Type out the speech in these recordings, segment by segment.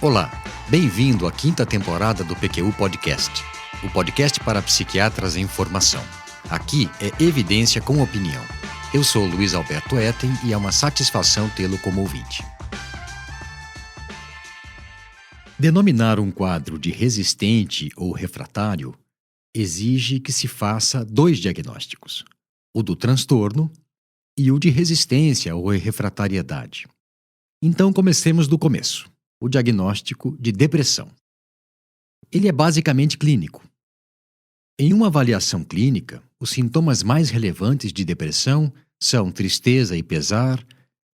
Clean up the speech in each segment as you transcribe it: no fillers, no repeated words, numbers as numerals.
Olá, bem-vindo à quinta temporada do PQU Podcast, o podcast para psiquiatras em formação. Aqui é evidência com opinião. Eu sou Luiz Alberto Etten e é uma satisfação tê-lo como ouvinte. Denominar um quadro de resistente ou refratário exige que se faça dois diagnósticos, o do transtorno e o de resistência ou refratariedade. Então comecemos do começo. O diagnóstico de depressão. Ele é basicamente clínico. Em uma avaliação clínica, os sintomas mais relevantes de depressão são tristeza e pesar,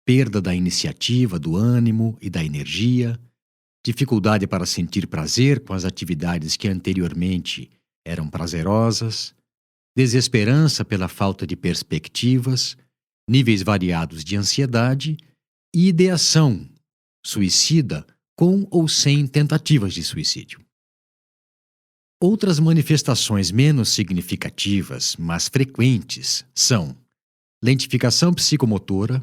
perda da iniciativa, do ânimo e da energia, dificuldade para sentir prazer com as atividades que anteriormente eram prazerosas, desesperança pela falta de perspectivas, níveis variados de ansiedade e ideação suicida com ou sem tentativas de suicídio. Outras manifestações menos significativas, mas frequentes, são lentificação psicomotora,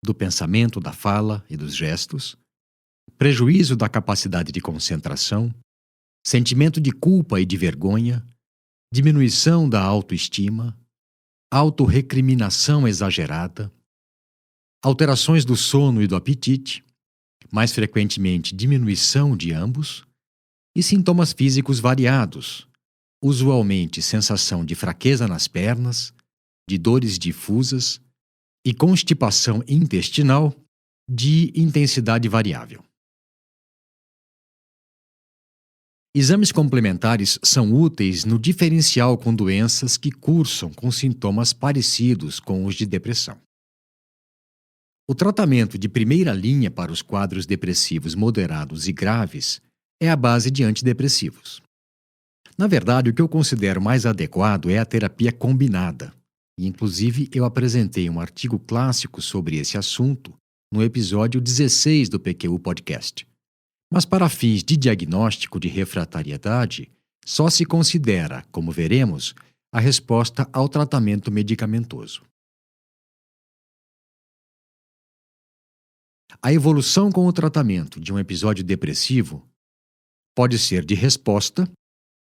do pensamento, da fala e dos gestos, prejuízo da capacidade de concentração, sentimento de culpa e de vergonha, diminuição da autoestima, autorrecriminação exagerada, alterações do sono e do apetite, mais frequentemente diminuição de ambos, e sintomas físicos variados, usualmente sensação de fraqueza nas pernas, de dores difusas e constipação intestinal de intensidade variável. Exames complementares são úteis no diferencial com doenças que cursam com sintomas parecidos com os de depressão. O tratamento de primeira linha para os quadros depressivos moderados e graves é a base de antidepressivos. Na verdade, o que eu considero mais adequado é a terapia combinada, e inclusive eu apresentei um artigo clássico sobre esse assunto no episódio 16 do PQU Podcast. Mas para fins de diagnóstico de refratariedade, só se considera, como veremos, a resposta ao tratamento medicamentoso. A evolução com o tratamento de um episódio depressivo pode ser de resposta,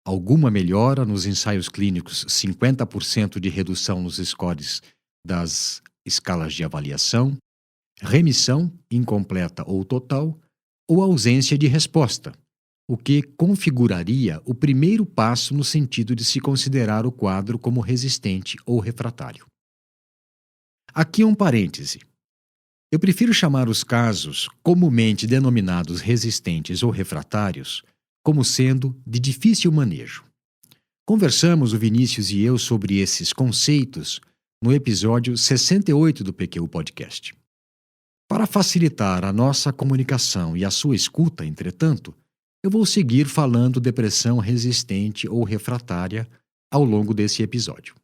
alguma melhora nos ensaios clínicos, 50% de redução nos scores das escalas de avaliação, remissão, incompleta ou total, ou ausência de resposta, o que configuraria o primeiro passo no sentido de se considerar o quadro como resistente ou refratário. Aqui um parêntese. Eu prefiro chamar os casos, comumente denominados resistentes ou refratários, como sendo de difícil manejo. Conversamos, o Vinícius e eu, sobre esses conceitos no episódio 68 do PQU Podcast. Para facilitar a nossa comunicação e a sua escuta, entretanto, eu vou seguir falando depressão resistente ou refratária ao longo desse episódio.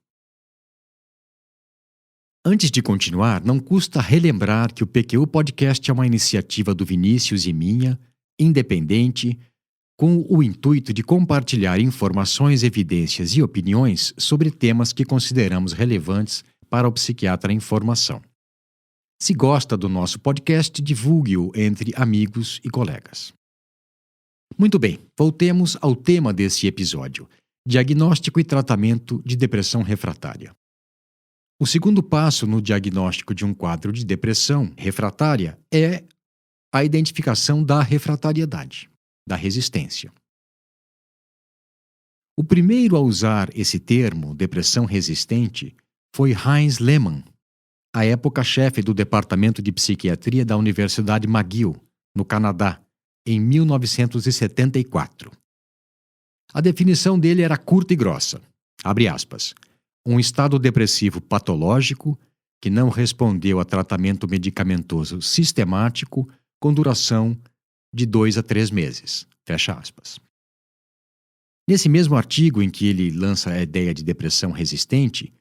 Antes de continuar, não custa relembrar que o PQU Podcast é uma iniciativa do Vinícius e minha, independente, com o intuito de compartilhar informações, evidências e opiniões sobre temas que consideramos relevantes para o psiquiatra em formação. Se gosta do nosso podcast, divulgue-o entre amigos e colegas. Muito bem, voltemos ao tema desse episódio: diagnóstico e tratamento de depressão refratária. O segundo passo no diagnóstico de um quadro de depressão refratária é a identificação da refratariedade, da resistência. O primeiro a usar esse termo, depressão resistente, foi Heinz Lehmann, à época chefe do Departamento de Psiquiatria da Universidade McGill, no Canadá, em 1974. A definição dele era curta e grossa, abre aspas, um estado depressivo patológico que não respondeu a tratamento medicamentoso sistemático com duração de 2 a 3 meses. Fecha aspas. Nesse mesmo artigo em que ele lança a ideia de depressão resistente,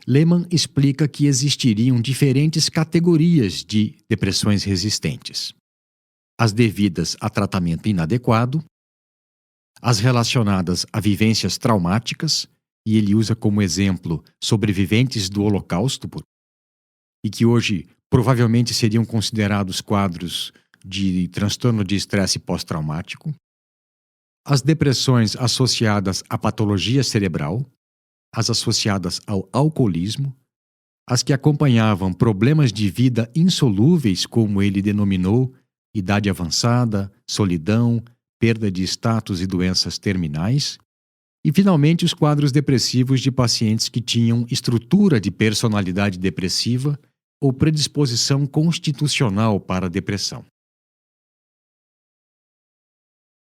Lehmann explica que existiriam diferentes categorias de depressões resistentes: as devidas a tratamento inadequado, as relacionadas a vivências traumáticas, e ele usa como exemplo sobreviventes do Holocausto, e que hoje provavelmente seriam considerados quadros de transtorno de estresse pós-traumático, as depressões associadas à patologia cerebral, as associadas ao alcoolismo, as que acompanhavam problemas de vida insolúveis, como ele denominou, idade avançada, solidão, perda de status e doenças terminais, e, finalmente, os quadros depressivos de pacientes que tinham estrutura de personalidade depressiva ou predisposição constitucional para a depressão.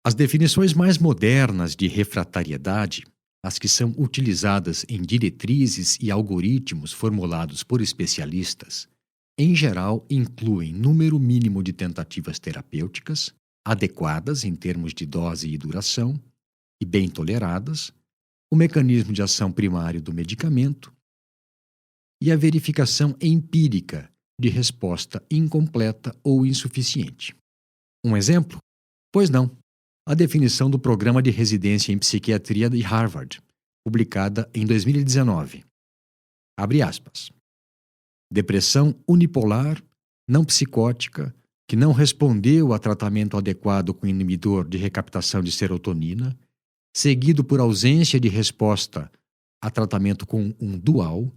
As definições mais modernas de refratariedade, as que são utilizadas em diretrizes e algoritmos formulados por especialistas, em geral incluem número mínimo de tentativas terapêuticas, adequadas em termos de dose e duração, e bem toleradas, o mecanismo de ação primário do medicamento e a verificação empírica de resposta incompleta ou insuficiente. Um exemplo? Pois não. A definição do Programa de Residência em Psiquiatria de Harvard, publicada em 2019. Abre aspas. Depressão unipolar, não psicótica, que não respondeu a tratamento adequado com inibidor de recaptação de serotonina, seguido por ausência de resposta a tratamento com um dual,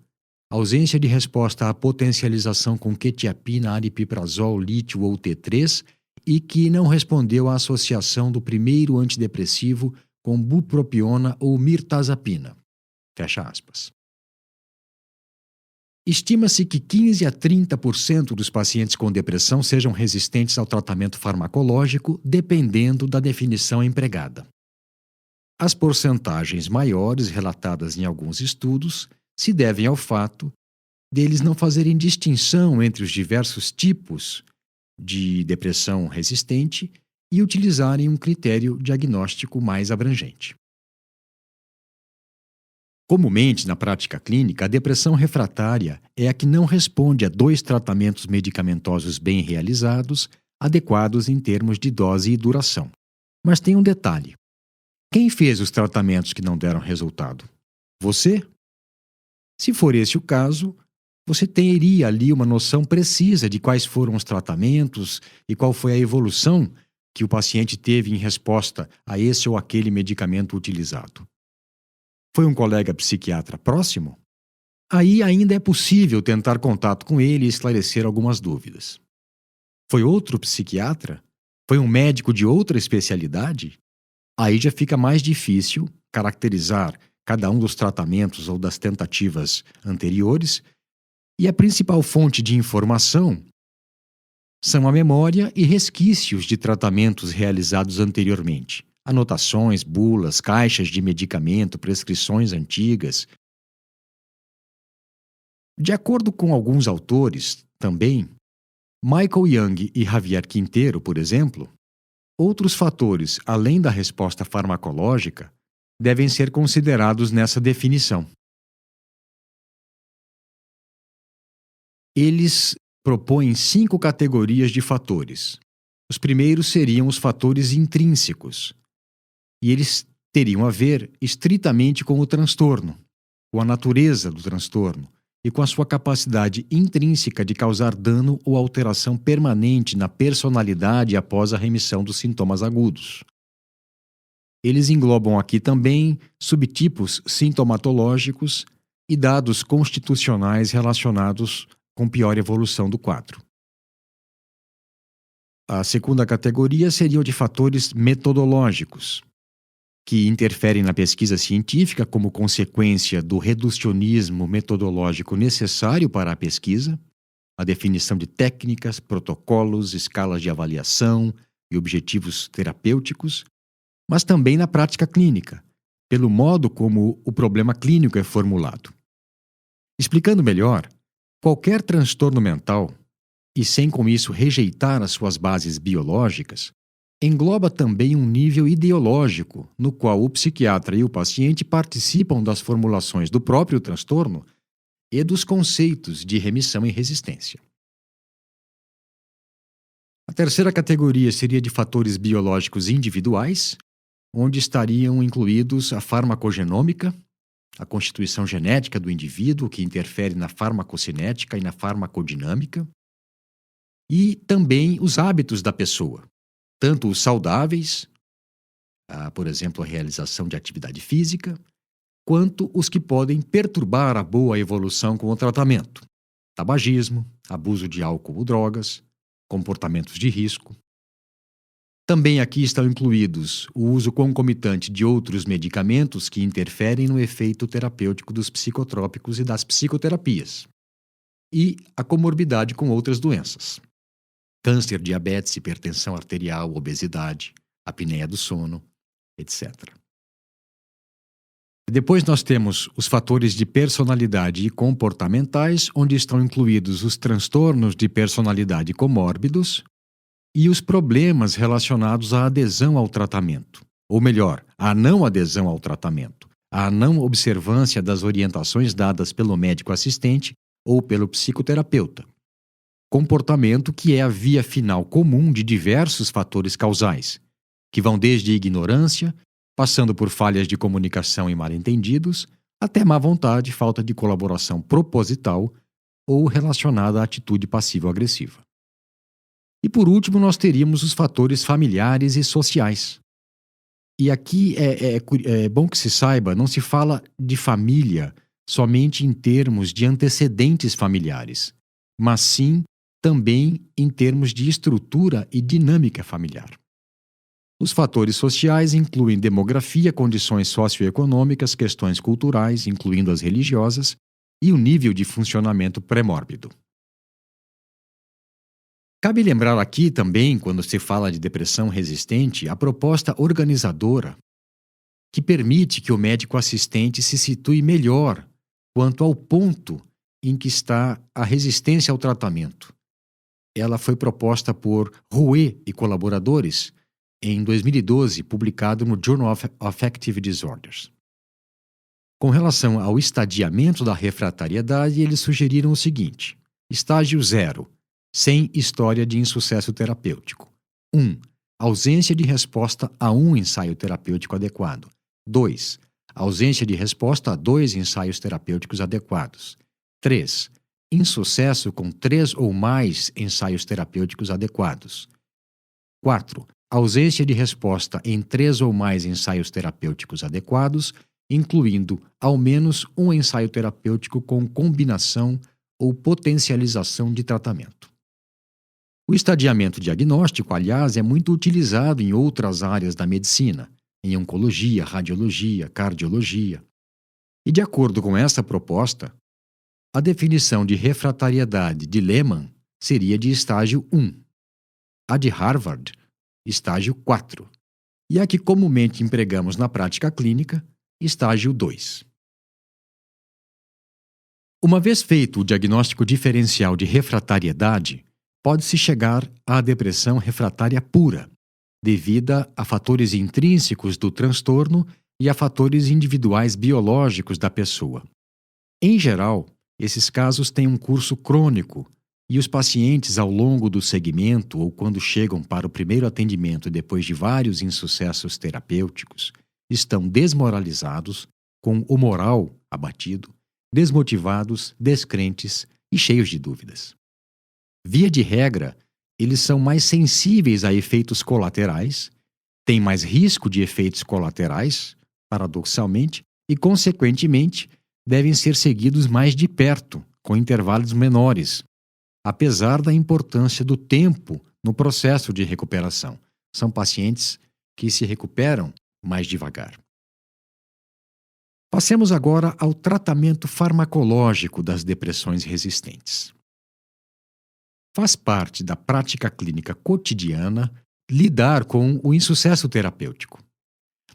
ausência de resposta à potencialização com quetiapina, aripiprazol, lítio ou T3 e que não respondeu à associação do primeiro antidepressivo com bupropiona ou mirtazapina. Fecha aspas. Estima-se que 15 a 30% dos pacientes com depressão sejam resistentes ao tratamento farmacológico, dependendo da definição empregada. As porcentagens maiores relatadas em alguns estudos se devem ao fato deles não fazerem distinção entre os diversos tipos de depressão resistente e utilizarem um critério diagnóstico mais abrangente. Comumente, na prática clínica, a depressão refratária é a que não responde a 2 tratamentos medicamentosos bem realizados, adequados em termos de dose e duração. Mas tem um detalhe. Quem fez os tratamentos que não deram resultado? Você? Se for esse o caso, você teria ali uma noção precisa de quais foram os tratamentos e qual foi a evolução que o paciente teve em resposta a esse ou aquele medicamento utilizado. Foi um colega psiquiatra próximo? Aí ainda é possível tentar contato com ele e esclarecer algumas dúvidas. Foi outro psiquiatra? Foi um médico de outra especialidade? Aí já fica mais difícil caracterizar cada um dos tratamentos ou das tentativas anteriores, e a principal fonte de informação são a memória e resquícios de tratamentos realizados anteriormente, anotações, bulas, caixas de medicamento, prescrições antigas. De acordo com alguns autores, também, Michael Young e Javier Quintero, por exemplo, outros fatores, além da resposta farmacológica, devem ser considerados nessa definição. Eles propõem 5 categorias de fatores. Os primeiros seriam os fatores intrínsecos, e eles teriam a ver estritamente com o transtorno, com a natureza do transtorno e com a sua capacidade intrínseca de causar dano ou alteração permanente na personalidade após a remissão dos sintomas agudos. Eles englobam aqui também subtipos sintomatológicos e dados constitucionais relacionados com pior evolução do quadro. A segunda categoria seria o de fatores metodológicos, que interferem na pesquisa científica como consequência do reducionismo metodológico necessário para a pesquisa, a definição de técnicas, protocolos, escalas de avaliação e objetivos terapêuticos, mas também na prática clínica, pelo modo como o problema clínico é formulado. Explicando melhor, qualquer transtorno mental, e sem com isso rejeitar as suas bases biológicas, engloba também um nível ideológico no qual o psiquiatra e o paciente participam das formulações do próprio transtorno e dos conceitos de remissão e resistência. A terceira categoria seria de fatores biológicos individuais, onde estariam incluídos a farmacogenômica, a constituição genética do indivíduo, que interfere na farmacocinética e na farmacodinâmica, e também os hábitos da pessoa, tanto os saudáveis, por exemplo, a realização de atividade física, quanto os que podem perturbar a boa evolução com o tratamento: tabagismo, abuso de álcool ou drogas, comportamentos de risco. Também aqui estão incluídos o uso concomitante de outros medicamentos que interferem no efeito terapêutico dos psicotrópicos e das psicoterapias, e a comorbidade com outras doenças: câncer, diabetes, hipertensão arterial, obesidade, apneia do sono, etc. Depois nós temos os fatores de personalidade e comportamentais, onde estão incluídos os transtornos de personalidade comórbidos e os problemas relacionados à adesão ao tratamento, ou melhor, à não adesão ao tratamento, à não observância das orientações dadas pelo médico assistente ou pelo psicoterapeuta. Comportamento que é a via final comum de diversos fatores causais, que vão desde ignorância, passando por falhas de comunicação e mal-entendidos, até má vontade, falta de colaboração proposital ou relacionada à atitude passivo-agressiva. E por último, nós teríamos os fatores familiares e sociais. E aqui é bom que se saiba, não se fala de família somente em termos de antecedentes familiares, mas sim também em termos de estrutura e dinâmica familiar. Os fatores sociais incluem demografia, condições socioeconômicas, questões culturais, incluindo as religiosas, e o nível de funcionamento pré-mórbido. Cabe lembrar aqui também, quando se fala de depressão resistente, a proposta organizadora que permite que o médico assistente se situe melhor quanto ao ponto em que está a resistência ao tratamento. Ela foi proposta por Rouet e colaboradores em 2012, publicado no Journal of Affective Disorders. Com relação ao estadiamento da refratariedade, eles sugeriram o seguinte: estágio 0, sem história de insucesso terapêutico. 1. Ausência de resposta a um ensaio terapêutico adequado. 2. Ausência de resposta a 2 ensaios terapêuticos adequados. 3. Insucesso com 3 ou mais ensaios terapêuticos adequados. 4. Ausência de resposta em 3 ou mais ensaios terapêuticos adequados, incluindo ao menos um ensaio terapêutico com combinação ou potencialização de tratamento. O estadiamento diagnóstico, aliás, é muito utilizado em outras áreas da medicina, em oncologia, radiologia, cardiologia. E de acordo com essa proposta, a definição de refratariedade de Lehmann seria de estágio 1, a de Harvard, estágio 4, e a que comumente empregamos na prática clínica, estágio 2. Uma vez feito o diagnóstico diferencial de refratariedade, pode-se chegar à depressão refratária pura, devida a fatores intrínsecos do transtorno e a fatores individuais biológicos da pessoa. Em geral, esses casos têm um curso crônico e os pacientes, ao longo do segmento ou quando chegam para o primeiro atendimento depois de vários insucessos terapêuticos, estão desmoralizados, com o moral abatido, desmotivados, descrentes e cheios de dúvidas. Via de regra, eles são mais sensíveis a efeitos colaterais, têm mais risco de efeitos colaterais, paradoxalmente, e, consequentemente, devem ser seguidos mais de perto, com intervalos menores, apesar da importância do tempo no processo de recuperação. São pacientes que se recuperam mais devagar. Passemos agora ao tratamento farmacológico das depressões resistentes. Faz parte da prática clínica cotidiana lidar com o insucesso terapêutico.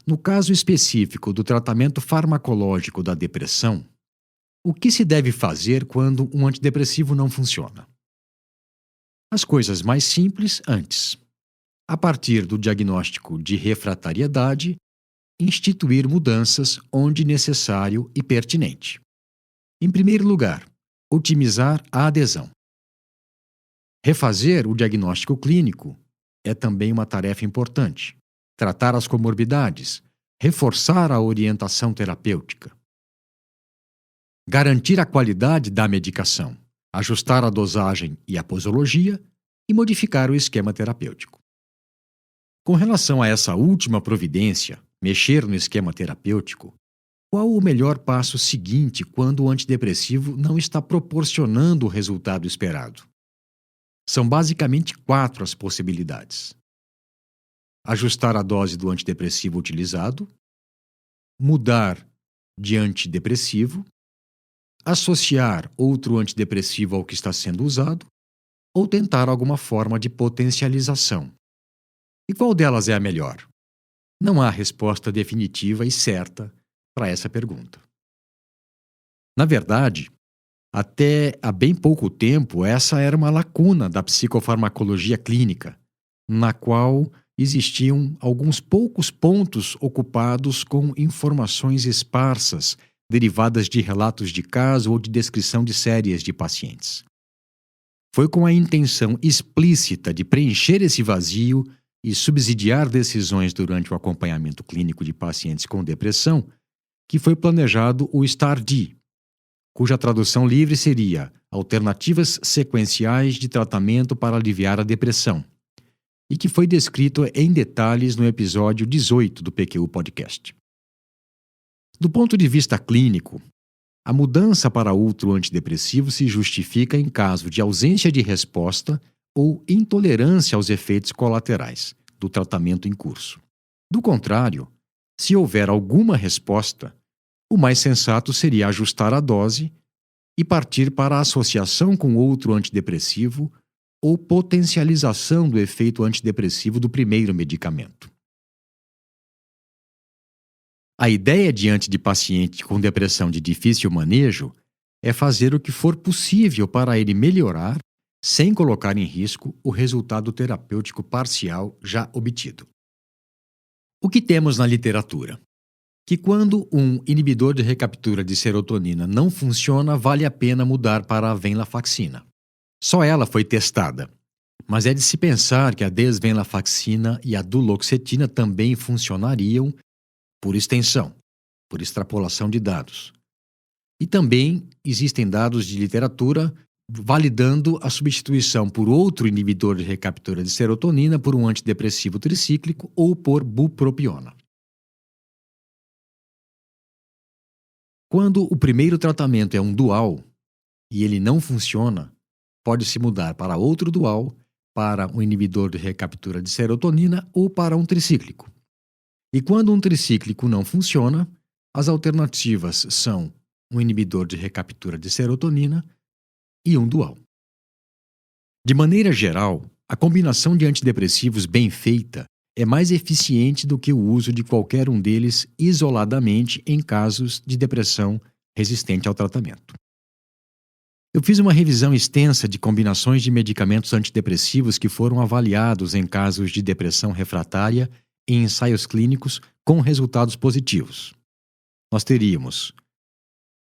No caso específico do tratamento farmacológico da depressão, o que se deve fazer quando um antidepressivo não funciona? As coisas mais simples antes. A partir do diagnóstico de refratariedade, instituir mudanças onde necessário e pertinente. Em primeiro lugar, otimizar a adesão. Refazer o diagnóstico clínico é também uma tarefa importante. Tratar as comorbidades, reforçar a orientação terapêutica. Garantir a qualidade da medicação, ajustar a dosagem e a posologia e modificar o esquema terapêutico. Com relação a essa última providência, mexer no esquema terapêutico, qual o melhor passo seguinte quando o antidepressivo não está proporcionando o resultado esperado? São basicamente 4 as possibilidades: ajustar a dose do antidepressivo utilizado, mudar de antidepressivo, associar outro antidepressivo ao que está sendo usado ou tentar alguma forma de potencialização. E qual delas é a melhor? Não há resposta definitiva e certa para essa pergunta. Na verdade, até há bem pouco tempo, essa era uma lacuna da psicofarmacologia clínica, na qual existiam alguns poucos pontos ocupados com informações esparsas derivadas de relatos de caso ou de descrição de séries de pacientes. Foi com a intenção explícita de preencher esse vazio e subsidiar decisões durante o acompanhamento clínico de pacientes com depressão que foi planejado o STAR-D, cuja tradução livre seria Alternativas Sequenciais de Tratamento para Aliviar a Depressão, e que foi descrito em detalhes no episódio 18 do PQU Podcast. Do ponto de vista clínico, a mudança para outro antidepressivo se justifica em caso de ausência de resposta ou intolerância aos efeitos colaterais do tratamento em curso. Do contrário, se houver alguma resposta, o mais sensato seria ajustar a dose e partir para a associação com outro antidepressivo ou potencialização do efeito antidepressivo do primeiro medicamento. A ideia diante de paciente com depressão de difícil manejo é fazer o que for possível para ele melhorar sem colocar em risco o resultado terapêutico parcial já obtido. O que temos na literatura? Que quando um inibidor de recaptura de serotonina não funciona, vale a pena mudar para a venlafaxina. Só ela foi testada, mas é de se pensar que a desvenlafaxina e a duloxetina também funcionariam por extensão, por extrapolação de dados. E também existem dados de literatura validando a substituição por outro inibidor de recaptura de serotonina por um antidepressivo tricíclico ou por bupropiona. Quando o primeiro tratamento é um dual e ele não funciona, pode-se mudar para outro dual, para um inibidor de recaptura de serotonina ou para um tricíclico. E quando um tricíclico não funciona, as alternativas são um inibidor de recaptura de serotonina e um dual. De maneira geral, a combinação de antidepressivos bem feita é mais eficiente do que o uso de qualquer um deles isoladamente em casos de depressão resistente ao tratamento. Eu fiz uma revisão extensa de combinações de medicamentos antidepressivos que foram avaliados em casos de depressão refratária em ensaios clínicos com resultados positivos. Nós teríamos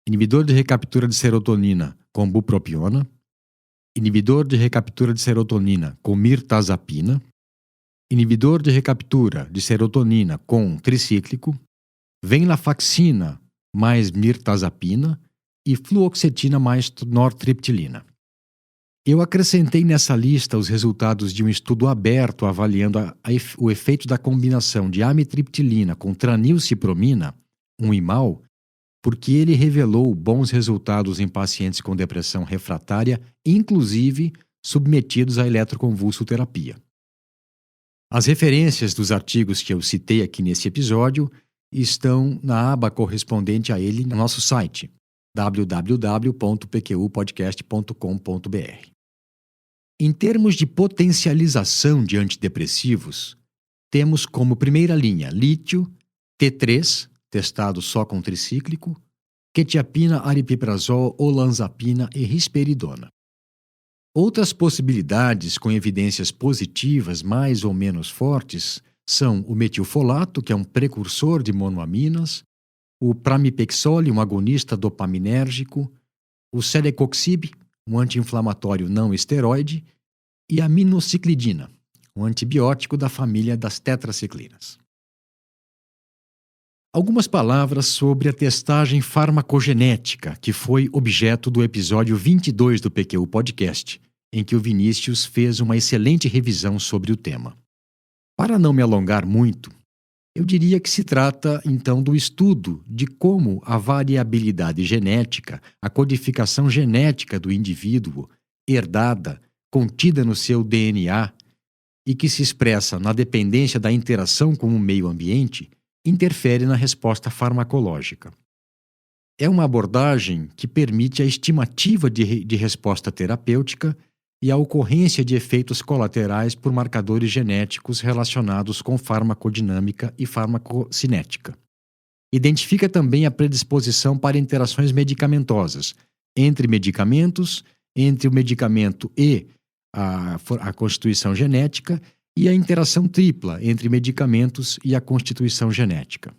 inibidor de recaptura de serotonina com bupropiona, inibidor de recaptura de serotonina com mirtazapina, inibidor de recaptura de serotonina com tricíclico, venlafaxina mais mirtazapina e fluoxetina mais nortriptilina. Eu acrescentei nessa lista os resultados de um estudo aberto avaliando o efeito da combinação de amitriptilina com tranilcipromina, um IMAL, porque ele revelou bons resultados em pacientes com depressão refratária, inclusive submetidos à eletroconvulsoterapia. As referências dos artigos que eu citei aqui nesse episódio estão na aba correspondente a ele no nosso site, www.pqpodcast.com.br. Em termos de potencialização de antidepressivos, temos como primeira linha lítio, T3, testado só com tricíclico, quetiapina, aripiprazol, olanzapina e risperidona. Outras possibilidades com evidências positivas mais ou menos fortes são o metilfolato, que é um precursor de monoaminas, o pramipexole, um agonista dopaminérgico, o celecoxib, um anti-inflamatório não esteroide, e a minociclidina, um antibiótico da família das tetraciclinas. Algumas palavras sobre a testagem farmacogenética, que foi objeto do episódio 22 do PQU Podcast, em que o Vinícius fez uma excelente revisão sobre o tema. Para não me alongar muito, eu diria que se trata, então, do estudo de como a variabilidade genética, a codificação genética do indivíduo, herdada, contida no seu DNA e que se expressa na dependência da interação com o meio ambiente, interfere na resposta farmacológica. É uma abordagem que permite a estimativa de resposta terapêutica e a ocorrência de efeitos colaterais por marcadores genéticos relacionados com farmacodinâmica e farmacocinética. Identifica também a predisposição para interações medicamentosas entre medicamentos, entre o medicamento e a constituição genética e a interação tripla entre medicamentos e a constituição genética.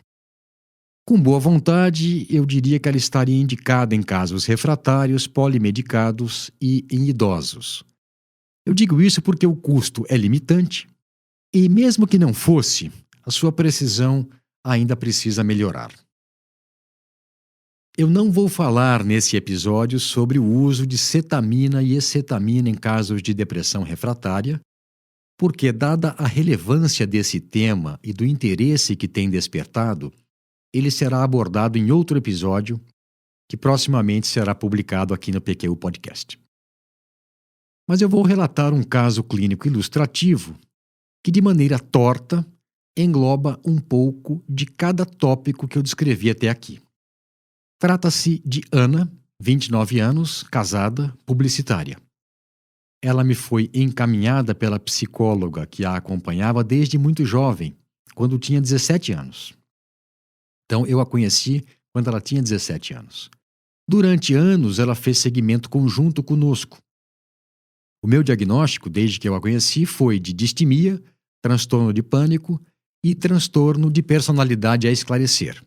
Com boa vontade, eu diria que ela estaria indicada em casos refratários, polimedicados e em idosos. Eu digo isso porque o custo é limitante e, mesmo que não fosse, a sua precisão ainda precisa melhorar. Eu não vou falar nesse episódio sobre o uso de cetamina e escetamina em casos de depressão refratária, porque, dada a relevância desse tema e do interesse que tem despertado, ele será abordado em outro episódio que proximamente será publicado aqui no PQU Podcast. Mas eu vou relatar um caso clínico ilustrativo que, de maneira torta, engloba um pouco de cada tópico que eu descrevi até aqui. Trata-se de Ana, 29 anos, casada, publicitária. Ela me foi encaminhada pela psicóloga que a acompanhava desde muito jovem, quando tinha 17 anos. Então, eu a conheci quando ela tinha 17 anos. Durante anos, ela fez seguimento conjunto conosco. O meu diagnóstico, desde que eu a conheci, foi de distimia, transtorno de pânico e transtorno de personalidade a esclarecer.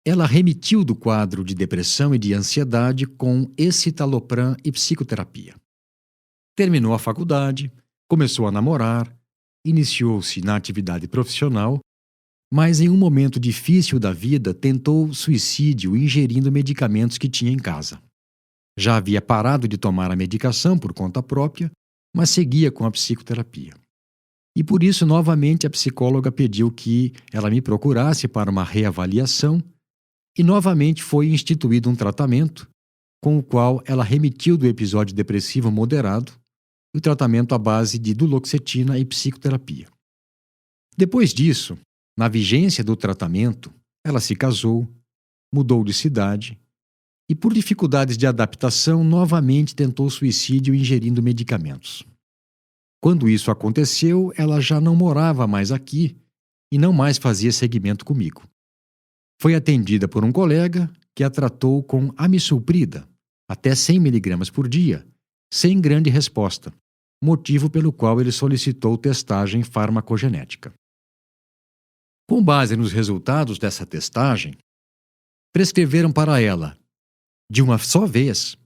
Ela remitiu do quadro de depressão e de ansiedade com escitalopram e psicoterapia. Terminou a faculdade, começou a namorar, iniciou-se na atividade profissional, mas em um momento difícil da vida tentou suicídio ingerindo medicamentos que tinha em casa. Já havia parado de tomar a medicação por conta própria, mas seguia com a psicoterapia. E por isso, novamente, a psicóloga pediu que ela me procurasse para uma reavaliação e novamente foi instituído um tratamento com o qual ela remitiu do episódio depressivo moderado e o tratamento à base de duloxetina e psicoterapia. Depois disso, na vigência do tratamento, ela se casou, mudou de cidade e, por dificuldades de adaptação, novamente tentou suicídio ingerindo medicamentos. Quando isso aconteceu, ela já não morava mais aqui e não mais fazia seguimento comigo. Foi atendida por um colega que a tratou com amisulprida, até 100 mg por dia, sem grande resposta, motivo pelo qual ele solicitou testagem farmacogenética. Com base nos resultados dessa testagem, prescreveram para ela, de uma só vez,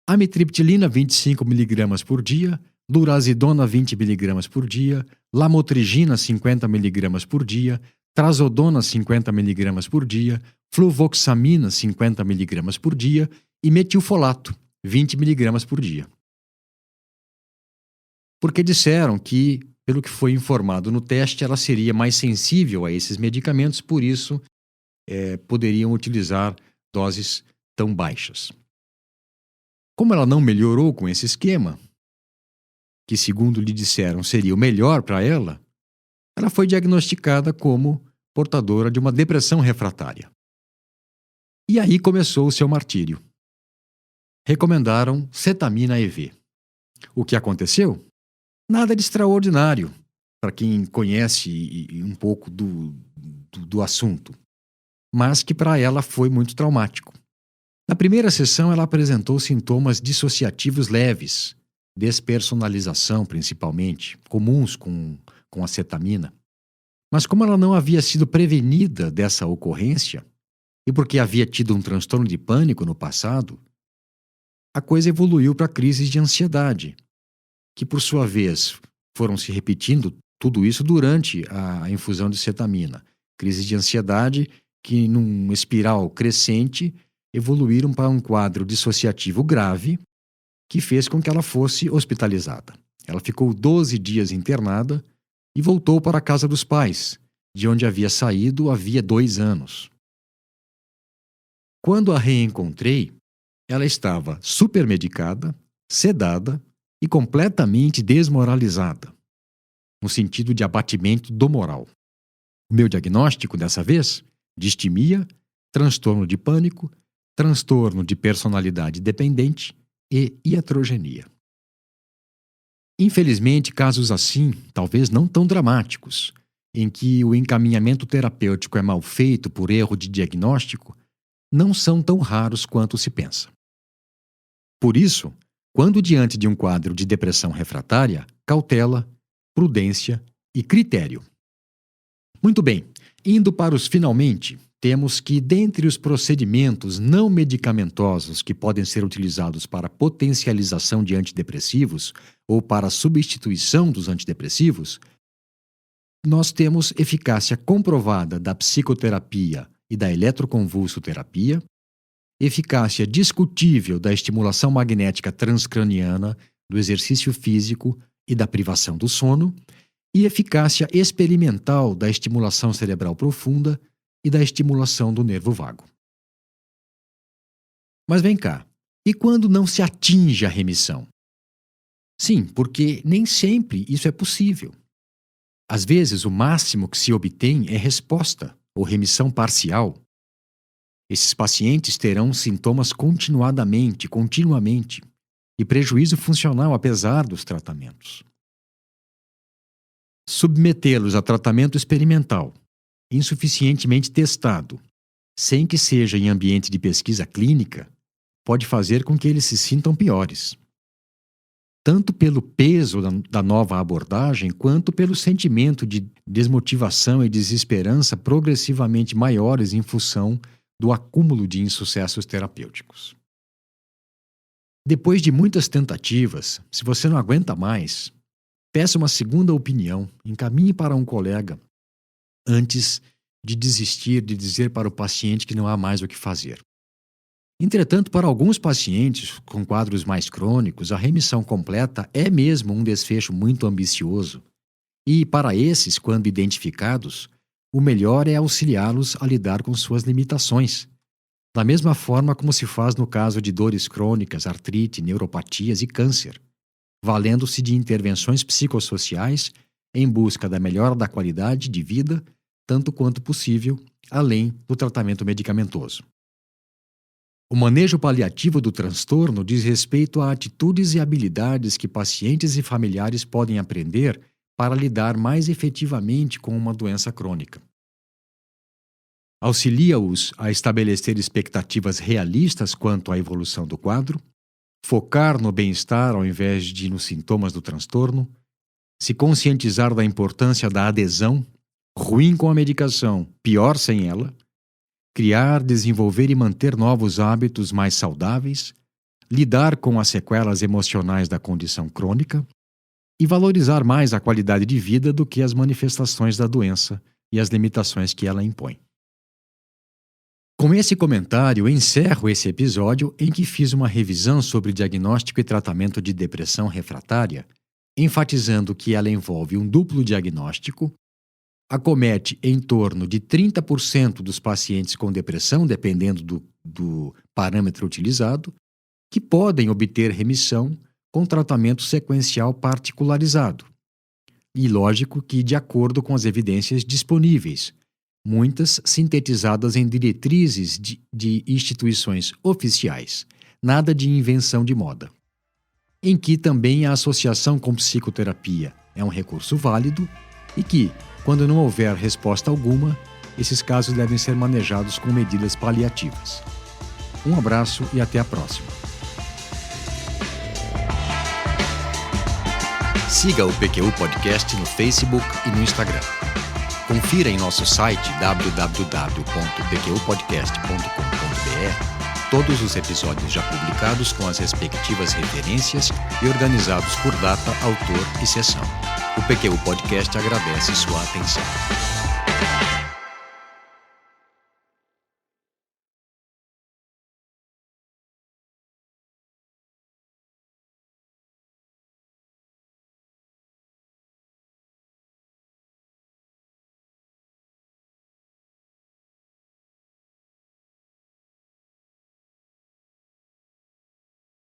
amitriptilina 25 mg por dia, lurazidona 20 mg por dia, lamotrigina 50 mg por dia, trazodona 50 mg por dia, fluvoxamina 50 mg por dia e metilfolato 20 mg por dia. Porque disseram que, pelo que foi informado no teste, ela seria mais sensível a esses medicamentos, por isso poderiam utilizar doses tão baixas. Como ela não melhorou com esse esquema, que segundo lhe disseram seria o melhor para ela, ela foi diagnosticada como portadora de uma depressão refratária. E aí começou o seu martírio. Recomendaram cetamina EV. O que aconteceu? Nada de extraordinário, para quem conhece um pouco do assunto, mas que para ela foi muito traumático. Na primeira sessão, ela apresentou sintomas dissociativos leves, despersonalização principalmente, comuns com a cetamina. Mas como ela não havia sido prevenida dessa ocorrência, e porque havia tido um transtorno de pânico no passado, a coisa evoluiu para crises de ansiedade, que por sua vez foram se repetindo tudo isso durante a infusão de cetamina. Crises de ansiedade que, num espiral crescente, evoluíram para um quadro dissociativo grave, que fez com que ela fosse hospitalizada. Ela ficou 12 dias internada e voltou para a casa dos pais, de onde havia saído havia 2 anos. Quando a reencontrei, ela estava supermedicada, sedada e completamente desmoralizada, no sentido de abatimento do moral. O meu diagnóstico, dessa vez, distimia, transtorno de pânico, transtorno de personalidade dependente e iatrogenia. Infelizmente, casos assim, talvez não tão dramáticos, em que o encaminhamento terapêutico é mal feito por erro de diagnóstico, não são tão raros quanto se pensa. Por isso, quando diante de um quadro de depressão refratária, cautela, prudência e critério. Muito bem, indo para os finalmente, temos que, dentre os procedimentos não medicamentosos que podem ser utilizados para potencialização de antidepressivos ou para substituição dos antidepressivos, nós temos eficácia comprovada da psicoterapia e da eletroconvulsoterapia, eficácia discutível da estimulação magnética transcraniana, do exercício físico e da privação do sono, e eficácia experimental da estimulação cerebral profunda e da estimulação do nervo vago. Mas vem cá, e quando não se atinge a remissão? Sim, porque nem sempre isso é possível. Às vezes, o máximo que se obtém é resposta ou remissão parcial. Esses pacientes terão sintomas continuamente, e prejuízo funcional apesar dos tratamentos. Submetê-los a tratamento experimental, insuficientemente testado, sem que seja em ambiente de pesquisa clínica, pode fazer com que eles se sintam piores. Tanto pelo peso da nova abordagem, quanto pelo sentimento de desmotivação e desesperança progressivamente maiores em função do acúmulo de insucessos terapêuticos. Depois de muitas tentativas, se você não aguenta mais, peça uma segunda opinião, encaminhe para um colega, antes de desistir de dizer para o paciente que não há mais o que fazer. Entretanto, para alguns pacientes com quadros mais crônicos, a remissão completa é mesmo um desfecho muito ambicioso. E, para esses, quando identificados, o melhor é auxiliá-los a lidar com suas limitações, da mesma forma como se faz no caso de dores crônicas, artrite, neuropatias e câncer, valendo-se de intervenções psicossociais em busca da melhora da qualidade de vida, tanto quanto possível, além do tratamento medicamentoso. O manejo paliativo do transtorno diz respeito a atitudes e habilidades que pacientes e familiares podem aprender para lidar mais efetivamente com uma doença crônica. Auxilia-os a estabelecer expectativas realistas quanto à evolução do quadro, focar no bem-estar ao invés de nos sintomas do transtorno, se conscientizar da importância da adesão, ruim com a medicação, pior sem ela, criar, desenvolver e manter novos hábitos mais saudáveis, lidar com as sequelas emocionais da condição crônica e valorizar mais a qualidade de vida do que as manifestações da doença e as limitações que ela impõe. Com esse comentário, encerro esse episódio em que fiz uma revisão sobre diagnóstico e tratamento de depressão refratária, enfatizando que ela envolve um duplo diagnóstico, acomete em torno de 30% dos pacientes com depressão, dependendo do parâmetro utilizado, que podem obter remissão com tratamento sequencial particularizado. E lógico que de acordo com as evidências disponíveis, muitas sintetizadas em diretrizes de instituições oficiais, nada de invenção de moda. Em que também a associação com psicoterapia é um recurso válido e que, quando não houver resposta alguma, esses casos devem ser manejados com medidas paliativas. Um abraço e até a próxima. Siga o PQU Podcast no Facebook e no Instagram. Confira em nosso site www.pqpodcast.com.br todos os episódios já publicados com as respectivas referências e organizados por data, autor e sessão. O PQU Podcast agradece sua atenção.